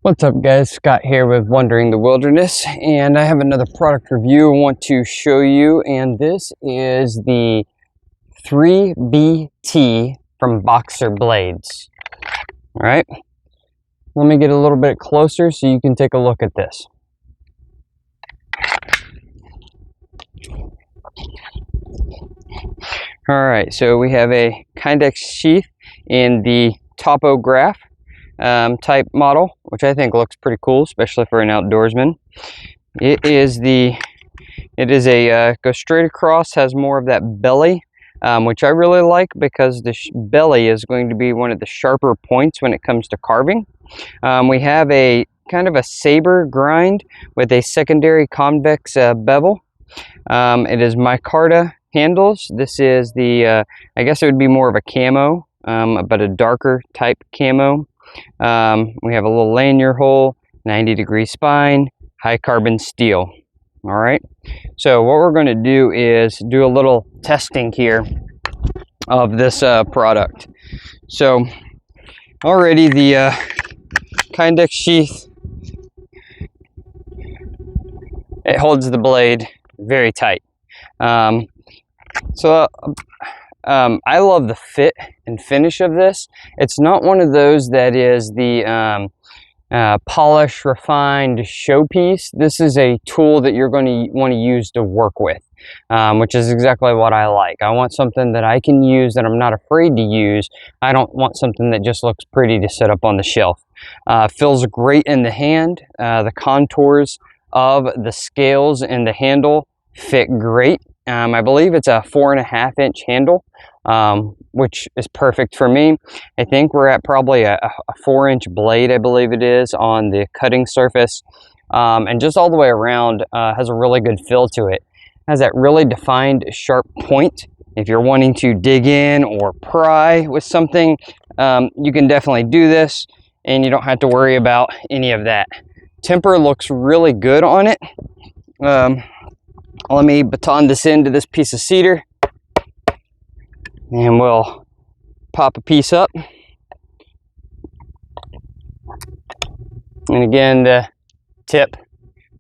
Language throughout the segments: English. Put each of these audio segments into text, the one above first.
What's up guys, Scott here with Wandering the Wilderness, and I have another product review I want to show you, and this is the 3BT from Boxer Blades. Alright, let me get a little bit closer so you can take a look at this. Alright, so we have a Kindex sheath in the topograph type model, which I think looks pretty cool, especially for an outdoorsman. It is a go straight across, has more of that belly, which I really like because the belly is going to be one of the sharper points when it comes to carving. We have a kind of a saber grind with a secondary convex bevel. It is micarta handles. This is the I guess it would be more of a camo, but a darker type camo. We have a little lanyard hole, 90-degree spine, high carbon steel. All right, so what we're going to do is do a little testing here of this product. So already the Kindex sheath, it holds the blade very tight. I love the fit and finish of this. It's not one of those that is the polished, refined showpiece. This is a tool that you're going to want to use to work with, which is exactly what I like. I want something that I can use that I'm not afraid to use. I don't want something that just looks pretty to set up on the shelf. Feels great in the hand. The contours of the scales and the handle fit great. I believe it's a 4.5-inch handle, which is perfect for me. I think we're at probably a 4-inch blade, I believe it is, on the cutting surface, and just all the way around has a really good feel to it. Has that really defined sharp point. If you're wanting to dig in or pry with something, you can definitely do this, and you don't have to worry about any of that. Temper looks really good on it. Let me baton this into this piece of cedar, and we'll pop a piece up. And again, the tip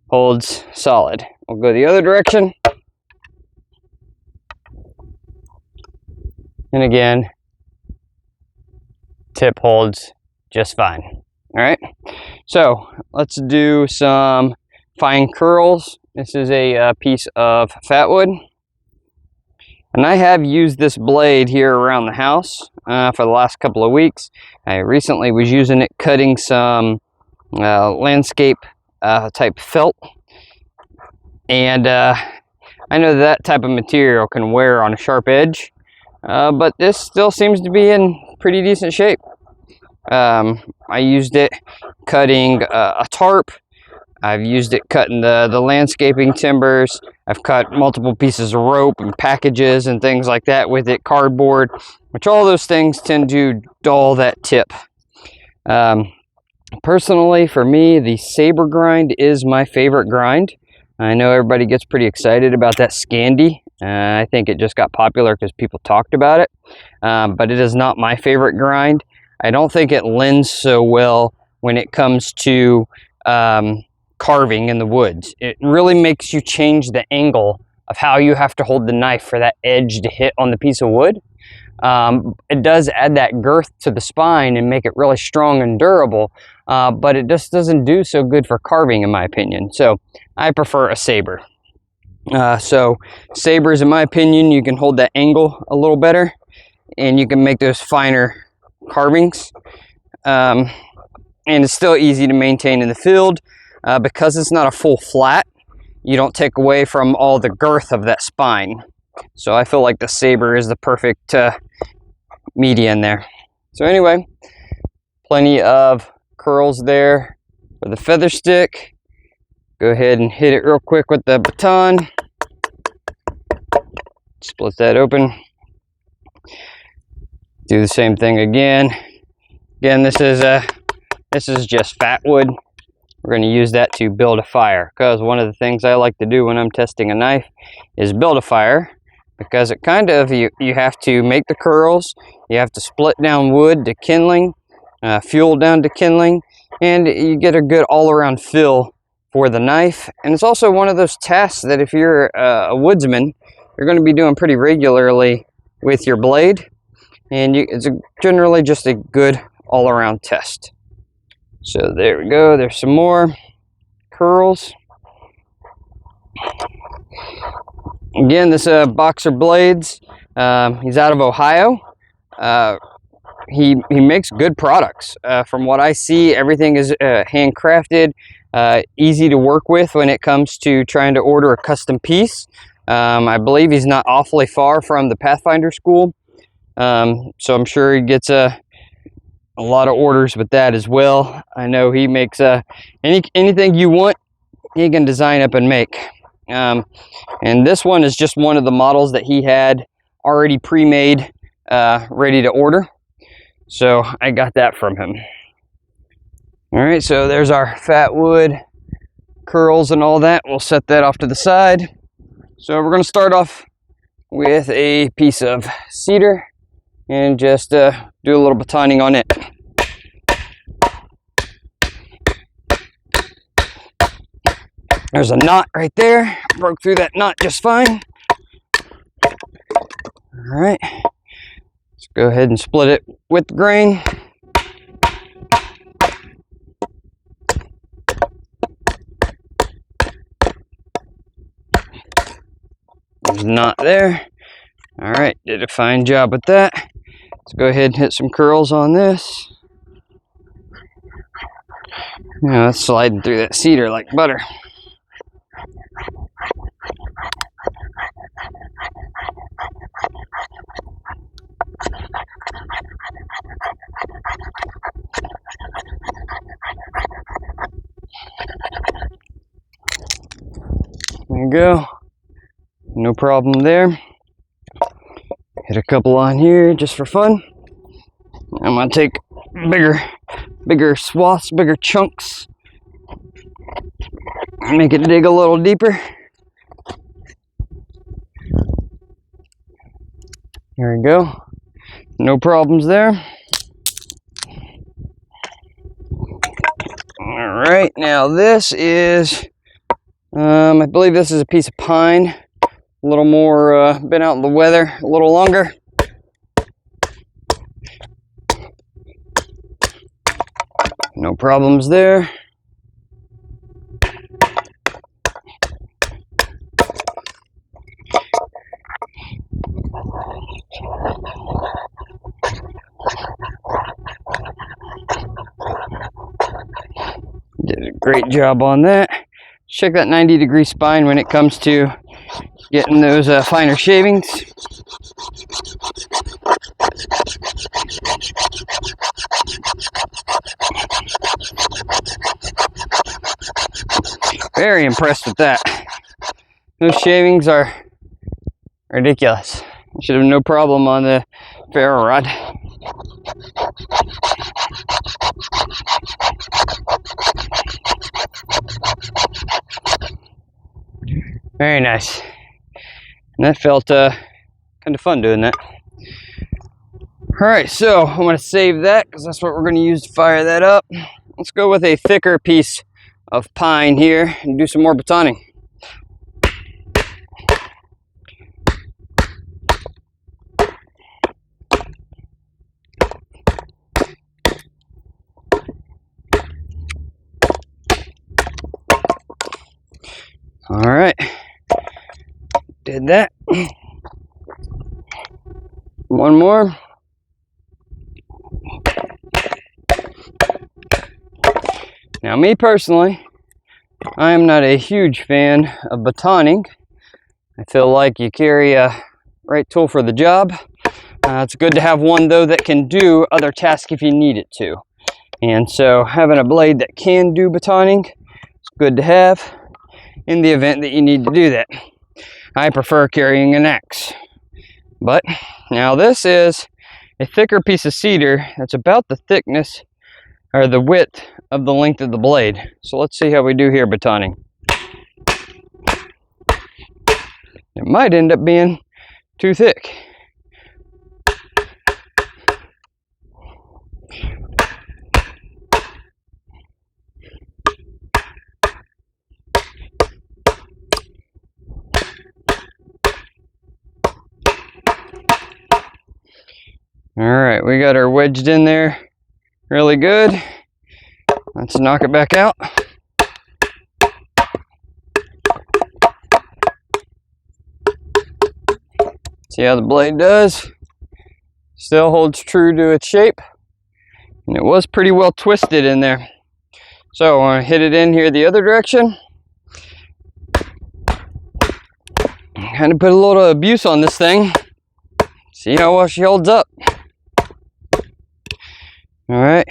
holds solid. We'll go the other direction. And again, tip holds just fine. All right, so let's do some fine curls. This is a piece of fatwood, and I have used this blade here around the house for the last couple of weeks. I recently was using it cutting some landscape type felt, and I know that type of material can wear on a sharp edge, but this still seems to be in pretty decent shape. I used it cutting a tarp. I've used it cutting the landscaping timbers. I've cut multiple pieces of rope and packages and things like that with it, cardboard, which all those things tend to dull that tip. Personally, for me, the saber grind is my favorite grind. I know everybody gets pretty excited about that Scandi. I think it just got popular because people talked about it, but it is not my favorite grind. I don't think it lends so well when it comes to carving in the woods. It really makes you change the angle of how you have to hold the knife for that edge to hit on the piece of wood. It does add that girth to the spine and make it really strong and durable, but it just doesn't do so good for carving, in my opinion. So I prefer a saber. So sabers, in my opinion, you can hold that angle a little better, and you can make those finer carvings, and it's still easy to maintain in the field. Because it's not a full flat, you don't take away from all the girth of that spine. So I feel like the saber is the perfect median there. So anyway, plenty of curls there for the feather stick. Go ahead and hit it real quick with the baton. Split that open. Do the same thing again. Again, this is just fat wood. We're going to use that to build a fire, because one of the things I like to do when I'm testing a knife is build a fire, because it kind of, you have to make the curls, you have to split down wood to kindling, fuel down to kindling, and you get a good all-around feel for the knife. And it's also one of those tests that if you're a woodsman, you're going to be doing pretty regularly with your blade, and it's generally just a good all-around test. So there we go. There's some more curls. Again, this Boxer Blades, he's out of Ohio. He makes good products. From what I see, everything is handcrafted, easy to work with when it comes to trying to order a custom piece. I believe he's not awfully far from the Pathfinder School, so I'm sure he gets a lot of orders with that as well. I know he makes anything you want, he can design up and make. And this one is just one of the models that he had already pre-made, ready to order. So I got that from him. All right, so there's our fat wood curls and all that. We'll set that off to the side. So we're going to start off with a piece of cedar and just do a little batoning on it. There's a knot right there. Broke through that knot just fine. All right, let's go ahead and split it with the grain. There's a knot there. All right, did a fine job with that. Let's go ahead and hit some curls on this. Now it's sliding through that cedar like butter. There you go. No problem there. Hit a couple on here just for fun. I'm gonna take bigger swaths, bigger chunks. Make it dig a little deeper. There we go. No problems there. All right, now this is, I believe this is a piece of pine. A little more, been out in the weather a little longer. No problems there. Did a great job on that. Check that 90-degree spine when it comes to getting those finer shavings. Very impressed with that. Those shavings are ridiculous. Should have no problem on the ferro rod. Very nice. And that felt kind of fun doing that. All right, so I'm going to save that because that's what we're going to use to fire that up. Let's go with a thicker piece of pine here and do some more batoning. All right, did that. One more. Now, me personally, I am not a huge fan of batoning. I feel like you carry a right tool for the job. It's good to have one, though, that can do other tasks if you need it to. And so having a blade that can do batoning is good to have in the event that you need to do that. I prefer carrying an axe. But now this is a thicker piece of cedar that's about the thickness or the width of the length of the blade. So let's see how we do here batoning. It might end up being too thick. All right, we got her wedged in there really good. Let's knock it back out. See how the blade does? Still holds true to its shape. And it was pretty well twisted in there. So I want to hit it in here the other direction. Kind of put a little abuse on this thing. See how well she holds up. All right,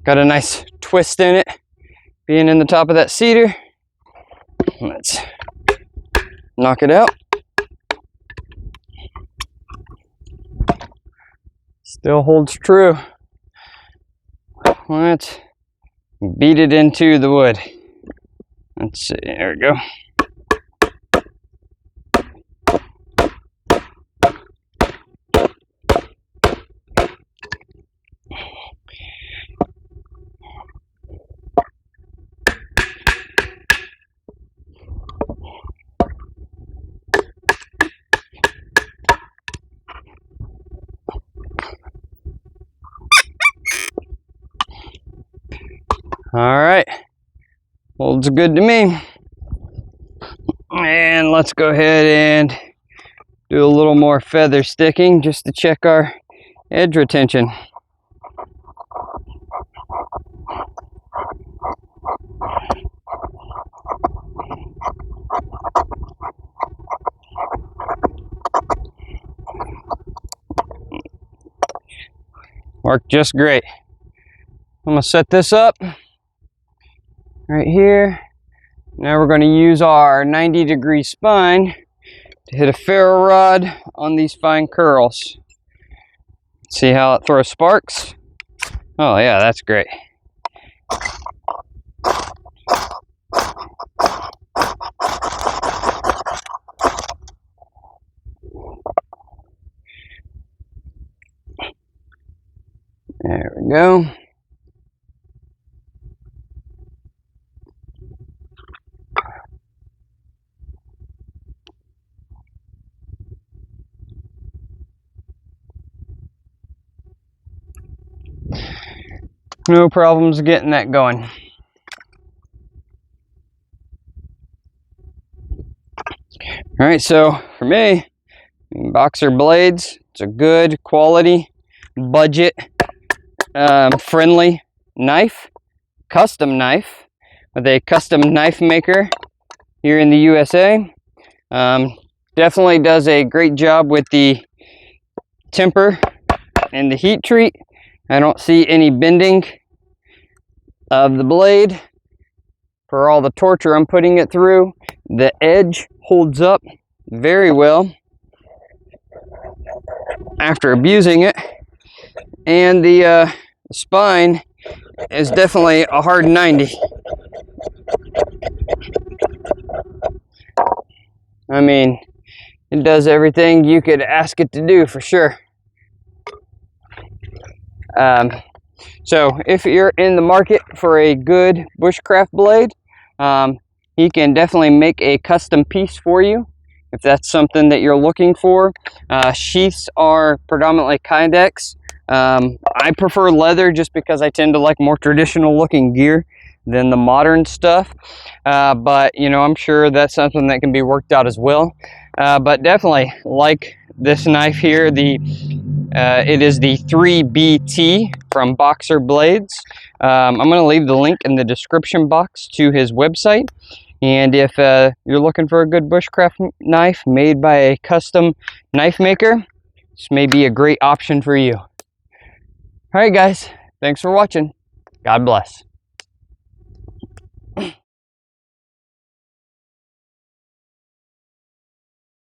got a nice twist in it, being in the top of that cedar. Let's knock it out. Still holds true. Let's beat it into the wood. Let's see, there we go. All right, holds good to me. And let's go ahead and do a little more feather sticking just to check our edge retention. Worked just great. I'm gonna set this up right here. Now we're going to use our 90-degree spine to hit a ferro rod on these fine curls. See how it throws sparks? Oh yeah, that's great. There we go. No problems getting that going. All right, so for me, Boxer blades, it's a good quality, budget, friendly knife, custom knife with a custom knife maker here in the USA. Definitely does a great job with the temper and the heat treat. I don't see any bending of the blade for all the torture I'm putting it through. The edge holds up very well after abusing it, and the spine is definitely a hard 90. I mean, it does everything you could ask it to do for sure. So if you're in the market for a good bushcraft blade, he can definitely make a custom piece for you if that's something that you're looking for. Sheaths are predominantly Kydex. I prefer leather just because I tend to like more traditional looking gear than the modern stuff. But you know, I'm sure that's something that can be worked out as well. But definitely like this knife here, it is the 3BT from Boxer Blades. I'm going to leave the link in the description box to his website. And if you're looking for a good bushcraft knife made by a custom knife maker, this may be a great option for you. All right, guys, thanks for watching. God bless.